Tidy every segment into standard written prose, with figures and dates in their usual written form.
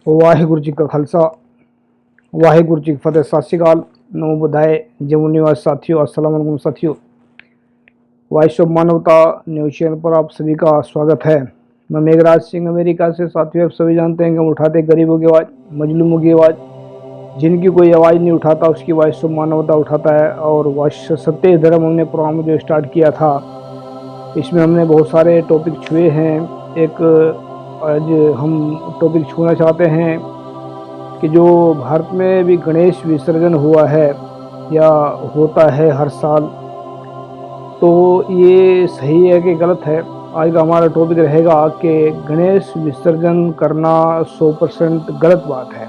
वाहिगुरु जी का खालसा वाहिगुरु जी की फतेह। सत श्री अकाल, नमो बुधाय, जम्मू निवासी साथियों, अस्सलाम वालेकुम साथियों। वॉइस ऑफ मानवता न्यूज चैनल पर आप सभी का स्वागत है। मैं मेघराज सिंह अमेरिका से। साथियों, आप सभी जानते हैं कि हम उठाते गरीबों की आवाज़, मजलूमों की आवाज़, जिनकी कोई आवाज़ नहीं उठाता उसकी वॉइस ऑफ मानवता उठाता है। और वॉइस सत्य धर्म हमने प्रोग्राम जो स्टार्ट किया था, इसमें हमने बहुत सारे टॉपिक छुए हैं। एक आज हम टॉपिक छूना चाहते हैं कि जो भारत में भी गणेश विसर्जन हुआ है या होता है हर साल, तो ये सही है कि गलत है। आज का हमारा टॉपिक रहेगा कि गणेश विसर्जन करना 100% गलत बात है।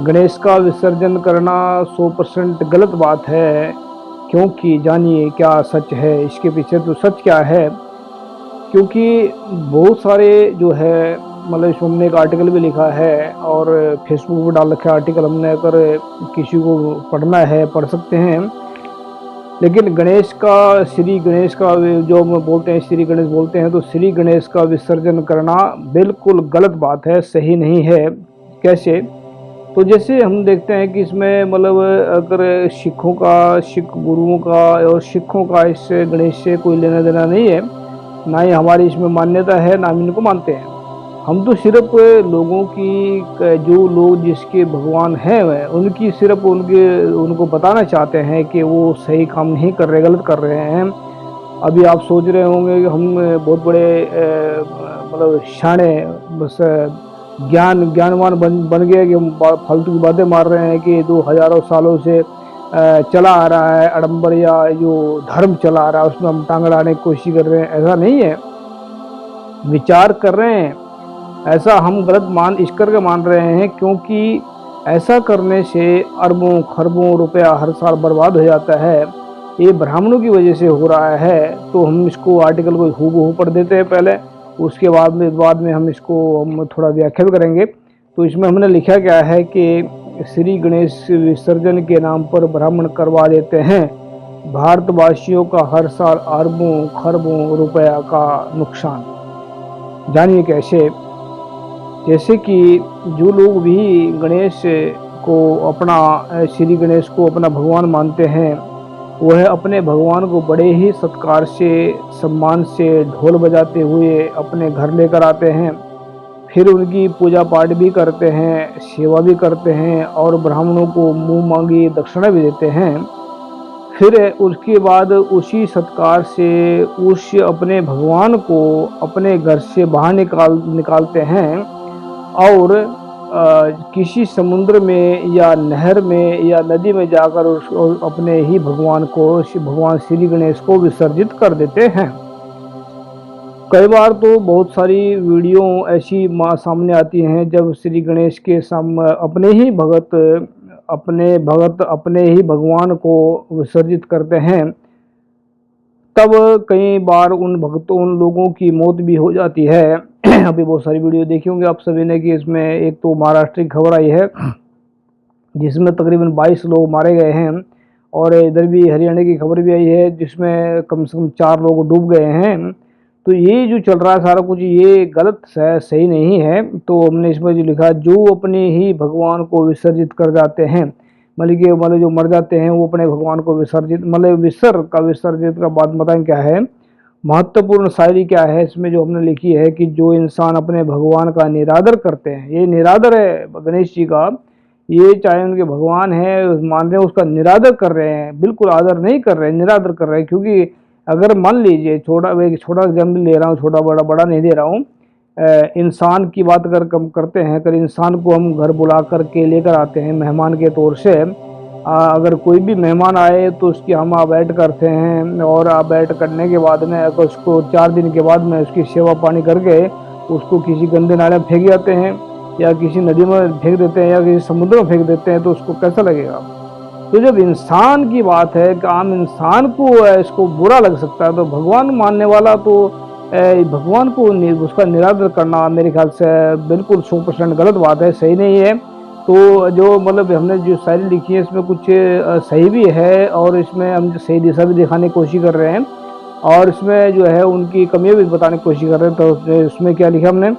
गणेश का विसर्जन करना 100% गलत बात है, क्योंकि जानिए क्या सच है इसके पीछे। तो सच क्या है, क्योंकि बहुत सारे जो है मतलब हमने एक आर्टिकल भी लिखा है और फेसबुक पर डाल रखा है आर्टिकल हमने। अगर किसी को पढ़ना है पढ़ सकते हैं। लेकिन गणेश का, श्री गणेश का जो हम बोलते हैं, श्री गणेश बोलते हैं, तो श्री गणेश का विसर्जन करना बिल्कुल गलत बात है, सही नहीं है। कैसे? तो जैसे हम देखते हैं कि इसमें मतलब अगर सिखों का, सिख गुरुओं का और सिखों का इस गणेश से कोई लेना देना नहीं है, ना ही हमारी इसमें मान्यता है, ना हम इनको मानते हैं। हम तो सिर्फ लोगों की, जो लोग जिसके भगवान हैं उनकी सिर्फ उनको बताना चाहते हैं कि वो सही काम नहीं कर रहे, गलत कर रहे हैं। अभी आप सोच रहे होंगे कि हम बहुत बड़े मतलब शाणे बस ज्ञानवान बन गए कि हम फालतू की बातें मार रहे हैं कि 2000 सालों से चला आ रहा है आडम्बर या जो धर्म चला आ रहा है उसमें हम टांग अड़ाने की कोशिश कर रहे हैं। ऐसा नहीं है, विचार कर रहे हैं। ऐसा हम गलत इस करके मान रहे हैं क्योंकि ऐसा करने से अरबों खरबों रुपया हर साल बर्बाद हो जाता है। ये ब्राह्मणों की वजह से हो रहा है। तो हम इसको आर्टिकल को हूबहू पढ़ देते हैं पहले, उसके बाद में हम इसको थोड़ा व्याख्या भी करेंगे। तो इसमें हमने लिखा क्या है कि श्री गणेश विसर्जन के नाम पर ब्राह्मण करवा देते हैं भारतवासियों का हर साल अरबों खरबों रुपया का नुकसान। जानिए कैसे। जैसे कि जो लोग भी गणेश को अपना, श्री गणेश को अपना भगवान मानते हैं, वह अपने भगवान को बड़े ही सत्कार से, सम्मान से, ढोल बजाते हुए अपने घर लेकर आते हैं। फिर उनकी पूजा पाठ भी करते हैं, सेवा भी करते हैं और ब्राह्मणों को मुंह मांगी दक्षिणा भी देते हैं। फिर उसके बाद उसी सत्कार से उस अपने भगवान को अपने घर से बाहर निकालते हैं और किसी समुद्र में या नहर में या नदी में जाकर अपने ही भगवान को, भगवान श्री गणेश को विसर्जित कर देते हैं। कई बार तो बहुत सारी वीडियो ऐसी सामने आती हैं जब श्री गणेश के सामने अपने भगत अपने ही भगवान को विसर्जित करते हैं। तब कई बार उन लोगों की मौत भी हो जाती है। अभी बहुत सारी वीडियो देखी होंगी आप सभी ने कि इसमें एक तो महाराष्ट्र की खबर आई है जिसमें तकरीबन 22 लोग मारे गए हैं, और इधर भी हरियाणा की खबर भी आई है जिसमें कम से कम 4 लोग डूब गए हैं। तो ये जो चल रहा है सारा कुछ, ये गलत है, सही नहीं है। तो हमने इसमें जो लिखा, जो अपने ही भगवान को विसर्जित कर जाते हैं, मतलब जो मर जाते हैं वो अपने भगवान को विसर्जित, विसर्जित का बात बताएं क्या है। महत्वपूर्ण शायरी क्या है इसमें जो हमने लिखी है कि जो इंसान अपने भगवान का निरादर करते हैं, ये निरादर है गणेश जी का, ये चाहे उनके भगवान है मान रहे हैं, उसका निरादर कर रहे हैं, बिल्कुल आदर नहीं कर रहे हैं, निरादर कर रहे हैं। क्योंकि अगर मान लीजिए छोटा एग्जाम्पल ले रहा हूँ, छोटा बड़ा नहीं दे रहा हूँ, इंसान की बात अगर कम करते हैं, अगर इंसान को हम घर बुला करके लेकर आते हैं मेहमान के तौर से, अगर कोई भी मेहमान आए तो उसकी हम अवॉइड करते हैं, और अवॉइड करने के बाद में अगर उसको 4 दिन के बाद में उसकी सेवा पानी करके उसको किसी गंदे नाले में फेंक जाते हैं या किसी नदी में फेंक देते हैं या किसी समुद्र में फेंक देते हैं, तो उसको कैसा लगेगा। तो जब इंसान की बात है कि आम इंसान को इसको बुरा लग सकता है, तो भगवान मानने वाला तो भगवान को उसका निरादर करना मेरे ख्याल से बिल्कुल 100% गलत बात है, सही नहीं है। तो जो मतलब हमने जो शायरी लिखी है इसमें कुछ सही भी है और इसमें हम सही दिशा भी दिखाने की कोशिश कर रहे हैं, और इसमें जो है उनकी कमियां भी बताने की कोशिश कर रहे हैं। तो उसमें क्या लिखा हमने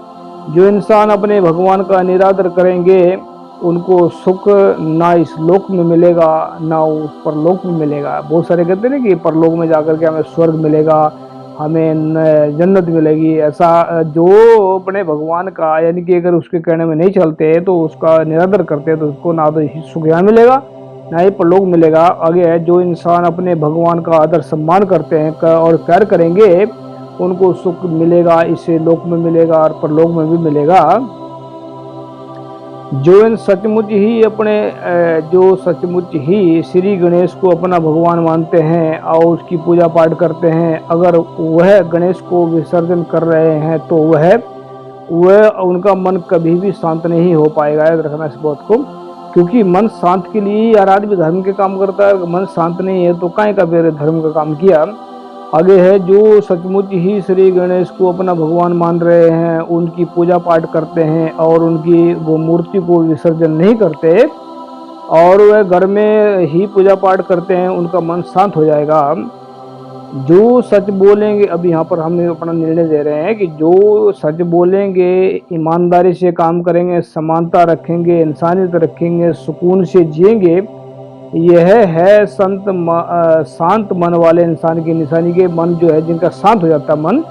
जो इंसान अपने भगवान का निरादर करेंगे उनको सुख ना इस लोक में मिलेगा ना उस परलोक में मिलेगा। बहुत सारे कहते हैं ना कि परलोक में जाकर के हमें स्वर्ग मिलेगा, हमें जन्नत मिलेगी। ऐसा जो अपने भगवान का यानी कि अगर उसके कहने में नहीं चलते तो उसका निरादर करते तो उसको ना तो सुख यहाँ मिलेगा ना ही परलोक मिलेगा। आगे है, जो इंसान अपने भगवान का आदर सम्मान करते हैं और प्यार करेंगे उनको सुख मिलेगा, इसे लोक में मिलेगा और परलोक में भी मिलेगा। जो सचमुच ही श्री गणेश को अपना भगवान मानते हैं और उसकी पूजा पाठ करते हैं, अगर वह गणेश को विसर्जन कर रहे हैं तो वह उनका मन कभी भी शांत नहीं हो पाएगा। याद रखना इस बात को, क्योंकि मन शांत के लिए हर आदमी धर्म के काम करता है। मन शांत नहीं है तो काहे का फिर धर्म का काम किया। आगे है, जो सचमुच ही श्री गणेश को अपना भगवान मान रहे हैं, उनकी पूजा पाठ करते हैं और उनकी वो मूर्ति को विसर्जन नहीं करते और वह घर में ही पूजा पाठ करते हैं, उनका मन शांत हो जाएगा। जो सच बोलेंगे, अब यहाँ पर हम अपना निर्णय दे रहे हैं कि जो सच बोलेंगे, ईमानदारी से काम करेंगे, समानता रखेंगे, इंसानियत रखेंगे, सुकून से जिएंगे, यह है शांत मन वाले इंसान की निशानी। के मन जो है जिनका शांत हो जाता मन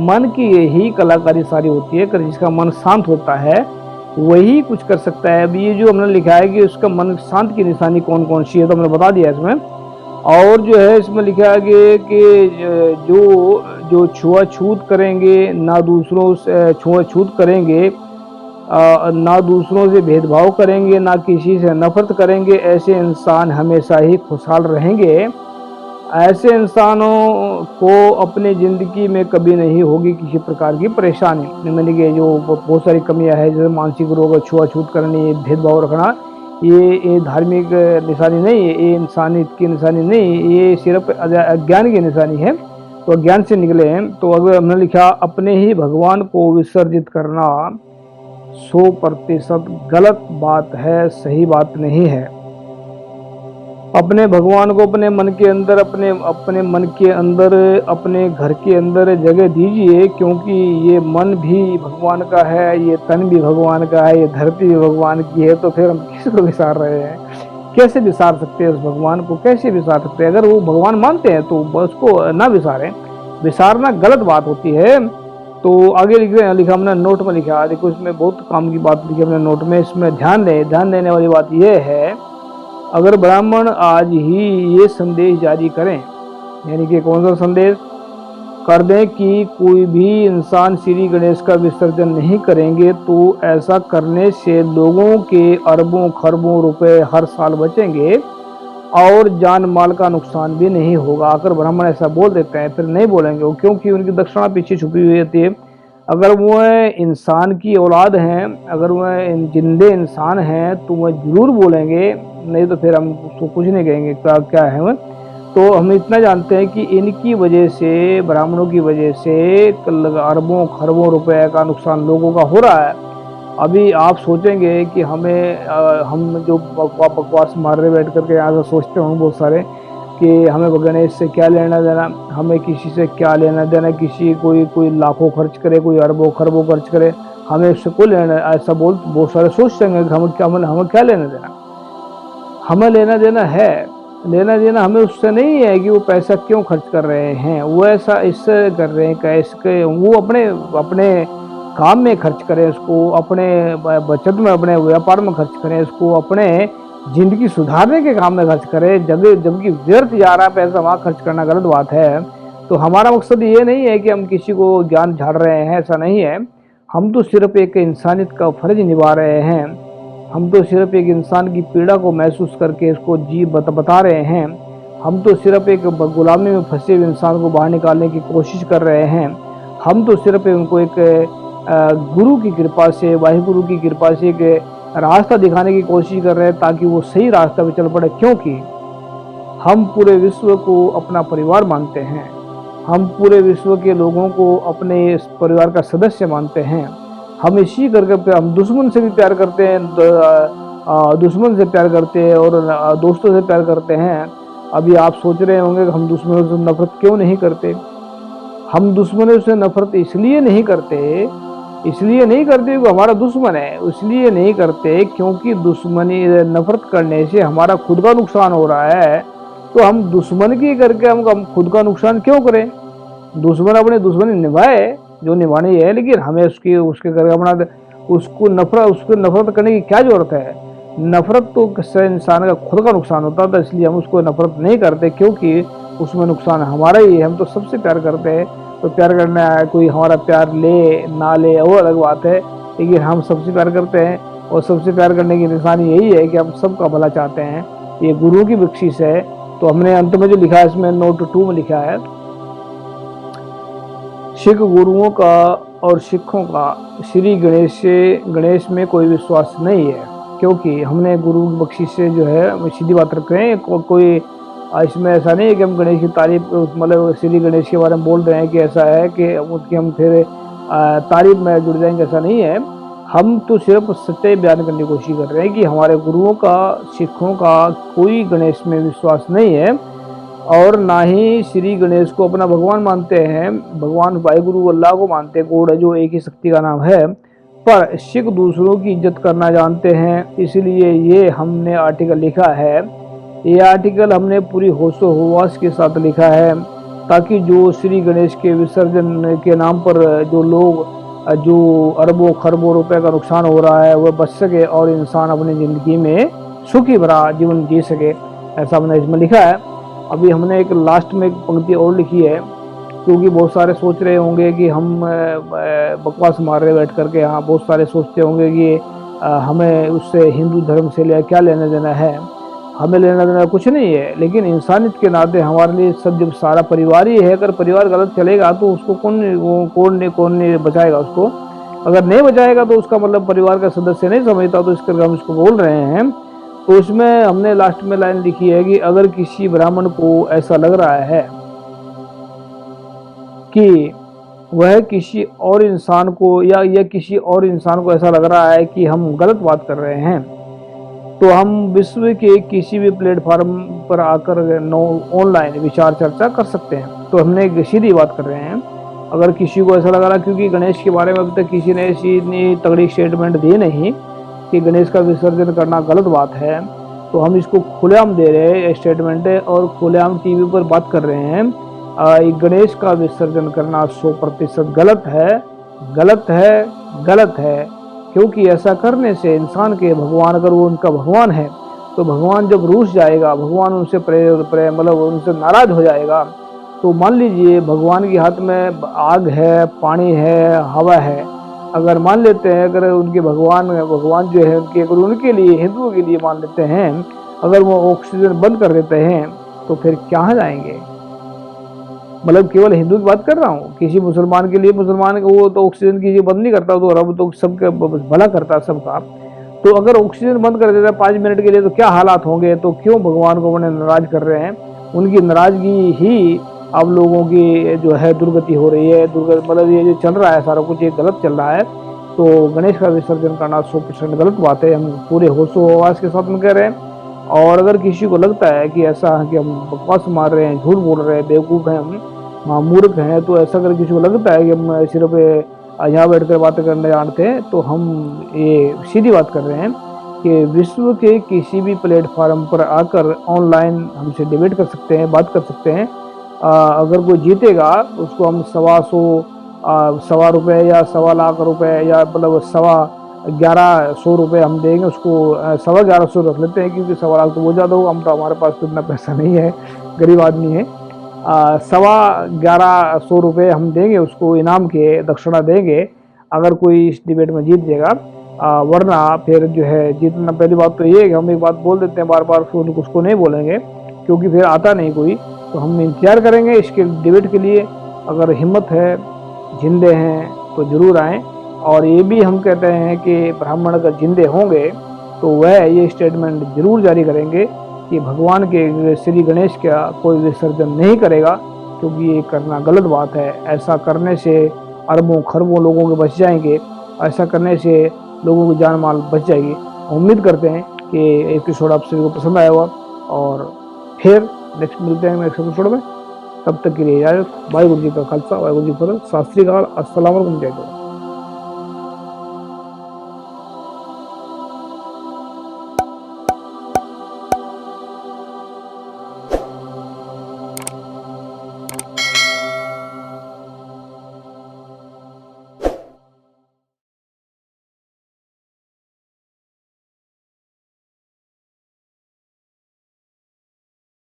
मन की यही कलाकारी सारी होती है। जिसका मन शांत होता है वही कुछ कर सकता है। अब ये जो हमने लिखा है कि उसका मन शांत की निशानी कौन कौन सी है तो हमने बता दिया इसमें। और जो है इसमें लिखा है कि जो छुआछूत करेंगे, ना दूसरों से छुआछूत करेंगे, ना दूसरों से भेदभाव करेंगे, ना किसी से नफरत करेंगे, ऐसे इंसान हमेशा ही खुशहाल रहेंगे। ऐसे इंसानों को अपनी ज़िंदगी में कभी नहीं होगी किसी प्रकार की परेशानी। मैंने कि जो बहुत सारी कमियां हैं जैसे मानसिक रोग, छुआछूत करनी, भेदभाव रखना, ये धार्मिक निशानी नहीं है, ये इंसानियत की निशानी नहीं, ये सिर्फ अज्ञान की निशानी है। तो अज्ञान से निकले हैं। तो अगर हमने लिखा, अपने ही भगवान को विसर्जित करना 100% गलत बात है, सही बात नहीं है। अपने भगवान को अपने मन के अंदर, अपने मन के अंदर, अपने घर के अंदर जगह दीजिए, क्योंकि ये मन भी भगवान का है, ये तन भी भगवान का है, ये धरती भी भगवान की है। तो फिर हम किसको विसार रहे हैं? कैसे विसार सकते हैं उस भगवान को? कैसे विसार सकते हैं? अगर वो भगवान मानते हैं तो उसको ना विसारें। विसारना गलत बात होती है। तो आगे लिखा हमने नोट में लिखा, देखो इसमें बहुत काम की बात लिखी हमने नोट में। इसमें ध्यान देने वाली बात यह है, अगर ब्राह्मण आज ही ये संदेश जारी करें, यानी कि कौन सा संदेश कर दें कि कोई भी इंसान श्री गणेश का विसर्जन नहीं करेंगे, तो ऐसा करने से लोगों के अरबों खरबों रुपए हर साल बचेंगे और जान माल का नुकसान भी नहीं होगा। अगर ब्राह्मण ऐसा बोल देते हैं, फिर नहीं बोलेंगे वो, क्योंकि उनकी दक्षिणा पीछे छुपी हुई होती है। अगर वह इंसान की औलाद हैं, अगर वह जिंदे इंसान हैं तो वह जरूर बोलेंगे, नहीं तो फिर हम उसको कुछ नहीं कहेंगे क्या है वह। तो हम इतना जानते हैं कि इनकी वजह से, ब्राह्मणों की वजह से अरबों खरबों रुपए का नुकसान लोगों का हो रहा है। अभी आप सोचेंगे कि हम जो बकवास मार रहे बैठ करके यहाँ से सोचते होंगे बहुत सारे कि हमें गणेश से क्या लेना देना, हमें किसी से क्या लेना देना, कोई लाखों खर्च करे, कोई अरबों खरबों खर्च करे, हमें उससे कोई लेना, ऐसा बहुत सारे सोचते हैं कि हमें क्या लेना देना। हमें लेना देना है, लेना देना हमें उससे नहीं है कि वो पैसा क्यों खर्च कर रहे हैं, वो ऐसा इससे कर रहे हैं कैसे वो अपने काम में खर्च करें, उसको अपने बचत में, अपने व्यापार में खर्च करें, उसको अपने जिंदगी सुधारने के काम में खर्च करें। जबकि व्यर्थ जा रहा है पैसा, वहाँ खर्च करना गलत बात है। तो हमारा मकसद ये नहीं है कि हम किसी को ज्ञान झाड़ रहे हैं, ऐसा नहीं है। हम तो सिर्फ एक इंसानियत का फर्ज निभा रहे हैं। हम तो सिर्फ एक इंसान की पीड़ा को महसूस करके इसको बता रहे हैं। हम तो सिर्फ एक गुलामी में फंसे हुए इंसान को बाहर निकालने की कोशिश कर रहे हैं। हम तो सिर्फ उनको एक गुरु की कृपा से, वाहिगुरु की कृपा से एक रास्ता दिखाने की कोशिश कर रहे हैं ताकि वो सही रास्ते पे चल पड़े। क्योंकि हम पूरे विश्व को अपना परिवार मानते हैं, हम पूरे विश्व के लोगों को अपने इस परिवार का सदस्य मानते हैं। हम इसी करके हम दुश्मन से भी प्यार करते हैं, दुश्मन से प्यार करते हैं और दोस्तों से प्यार करते हैं। अभी आप सोच रहे होंगे कि हम दुश्मनों से नफरत क्यों नहीं करते। हम दुश्मनों से नफरत इसलिए नहीं करते कि हमारा दुश्मन है, इसलिए नहीं करते क्योंकि दुश्मनी नफरत करने से हमारा खुद का नुकसान हो रहा है। तो हम दुश्मन की करके हम खुद का नुकसान क्यों करें? दुश्मन अपने दुश्मनी निभाए जो निभानी है, लेकिन हमें उसके करके अपना उसको नफरत करने की क्या जरूरत है? नफरत तो किसी इंसान का खुद का नुकसान होता था, इसलिए हम उसको नफरत नहीं करते, क्योंकि उसमें नुकसान हमारा ही है। हम तो सबसे प्यार करते हैं, तो प्यार करना है, कोई हमारा प्यार ले ना ले वो अलग बात है, लेकिन हम सबसे प्यार करते हैं। और सबसे प्यार करने की निशानी यही है कि हम सबका भला चाहते हैं। ये गुरु की बख्शिश है। तो हमने अंत में जो लिखा है, इसमें नोट 2 में लिखा है, सिख गुरुओं का और सिखों का श्री गणेश में कोई विश्वास नहीं है, क्योंकि हमने गुरु की बख्शिश से जो है सीधी बात रख रहे हैं। कोई इसमें ऐसा नहीं है कि हम गणेश की तारीफ, मतलब श्री गणेश के बारे में बोल रहे हैं कि ऐसा है कि उसकी हम फिर तारीफ में जुड़ जाएंगे, ऐसा नहीं है। हम तो सिर्फ सच्चाई बयान करने की कोशिश कर रहे हैं कि हमारे गुरुओं का, सिखों का कोई गणेश में विश्वास नहीं है, और ना ही श्री गणेश को अपना भगवान मानते हैं। भगवान वाहिगुरु अल्लाह को मानते हैं, गॉड है जो एक ही शक्ति का नाम है। पर सिख दूसरों की इज्जत करना जानते हैं, इसलिए ये हमने आर्टिकल लिखा है। ये आर्टिकल हमने पूरी होशो हवास के साथ लिखा है, ताकि जो श्री गणेश के विसर्जन के नाम पर जो अरबों खरबों रुपए का नुकसान हो रहा है वह बच सके और इंसान अपनी ज़िंदगी में सुखी भरा जीवन जी सके, ऐसा हमने इसमें लिखा है। अभी हमने एक लास्ट में एक पंक्ति और लिखी है, क्योंकि बहुत सारे सोच रहे होंगे कि हम बकवास मार रहे बैठ करके। हाँ, बहुत सारे सोचते होंगे कि हमें उससे हिंदू धर्म से क्या लेना देना है। हमें लेना देना कुछ नहीं है, लेकिन इंसानियत के नाते हमारे लिए सब जब सारा परिवार ही है। अगर परिवार गलत चलेगा तो उसको कौन नहीं बचाएगा उसको। अगर नहीं बचाएगा तो उसका मतलब परिवार का सदस्य नहीं समझता, तो इस करके हम इसको बोल रहे हैं। तो इसमें हमने लास्ट में लाइन लिखी है कि अगर किसी ब्राह्मण को ऐसा लग रहा है कि वह किसी और इंसान को या किसी और इंसान को ऐसा लग रहा है कि हम गलत बात कर रहे हैं, तो हम विश्व के किसी भी प्लेटफॉर्म पर आकर ऑनलाइन विचार चर्चा कर सकते हैं। तो हमने एक सीधी बात कर रहे हैं। अगर किसी को ऐसा लग रहा, क्योंकि गणेश के बारे में अभी तक किसी ने ऐसी इतनी तगड़ी स्टेटमेंट दी नहीं कि गणेश का विसर्जन करना गलत बात है, तो हम इसको खुलेआम दे रहे हैं स्टेटमेंट है, और खुलेआम टीवी पर बात कर रहे हैं। गणेश का विसर्जन करना 100% गलत है, गलत है, गलत है। क्योंकि ऐसा करने से इंसान के भगवान, अगर वो उनका भगवान है, तो भगवान जब रूठ जाएगा, भगवान उनसे मतलब उनसे नाराज हो जाएगा। तो मान लीजिए भगवान के हाथ में आग है, पानी है, हवा है। अगर मान लेते हैं, अगर उनके भगवान जो है उनके, अगर उनके लिए, हिंदुओं के लिए मान लेते हैं, अगर वो ऑक्सीजन बंद कर देते हैं तो फिर कहाँ जाएंगे? मतलब केवल हिंदू की बात कर रहा हूँ, किसी मुसलमान के लिए, मुसलमान को वो तो ऑक्सीजन की बंद नहीं करता, तो रब तो सबका भला करता है सबका। तो अगर ऑक्सीजन बंद कर देता है 5 मिनट के लिए तो क्या हालात होंगे? तो क्यों भगवान को उन्हें नाराज कर रहे हैं? उनकी नाराजगी ही अब लोगों की जो है दुर्गति हो रही है। मतलब ये जो चल रहा है सारा कुछ, ये गलत चल रहा है। तो गणेश का विसर्जन करना 100% गलत बात है, हम पूरे होशो हवास के साथ में कह रहे हैं। और अगर किसी को लगता है कि ऐसा है कि हम बकवास मार रहे हैं, झूठ बोल रहे हैं, बेवकूफ़ हैं, हम मूर्ख हैं, तो ऐसा अगर किसी को लगता है कि हम सिर्फ यहाँ बैठ कर बातें करने जानते हैं, तो हम ये सीधी बात कर रहे हैं कि विश्व के किसी भी प्लेटफॉर्म पर आकर ऑनलाइन हमसे डिबेट कर सकते हैं, बात कर सकते हैं। अगर कोई जीतेगा उसको हम 125 रुपये या 1.25 रुपये या मतलब 1150 रुपये हम देंगे उसको। 1150 रख लेते हैं, क्योंकि 1.25 लाख तो बहुत ज़्यादा हो, हम तो, हमारे पास तो इतना पैसा नहीं है, गरीब आदमी है। 1150 रुपये हम देंगे उसको, इनाम के दक्षिणा देंगे, अगर कोई इस डिबेट में जीत जाएगा। वरना फिर जो है जीतना, पहली बात तो ये है कि हम एक बात बोल देते हैं बार बार, फिर उसको नहीं बोलेंगे, क्योंकि फिर आता नहीं कोई। तो हम इंतजार करेंगे इसके डिबेट के लिए। अगर हिम्मत है, जिंदे हैं, तो ज़रूर आएँ। और ये भी हम कहते हैं कि ब्राह्मण अगर जिंदे होंगे तो वह ये स्टेटमेंट जरूर जारी करेंगे कि भगवान के, श्री गणेश का कोई विसर्जन नहीं करेगा, क्योंकि ये करना गलत बात है। ऐसा करने से अरबों खरबों लोगों के बच जाएंगे, ऐसा करने से लोगों की जान माल बच जाएगी। उम्मीद करते हैं कि एपिसोड आप सभी को पसंद आया होगा, और फिर नेक्स्ट मिलते हैं नेक्स्ट एपिसोड में। तब तक के लिए इजाजत। वाहिगुरू जी का खालसा, वाहिगुरू जी की फतेह। सत श्री अकाल, अस्सलाम वालेकुम, जय हिंद।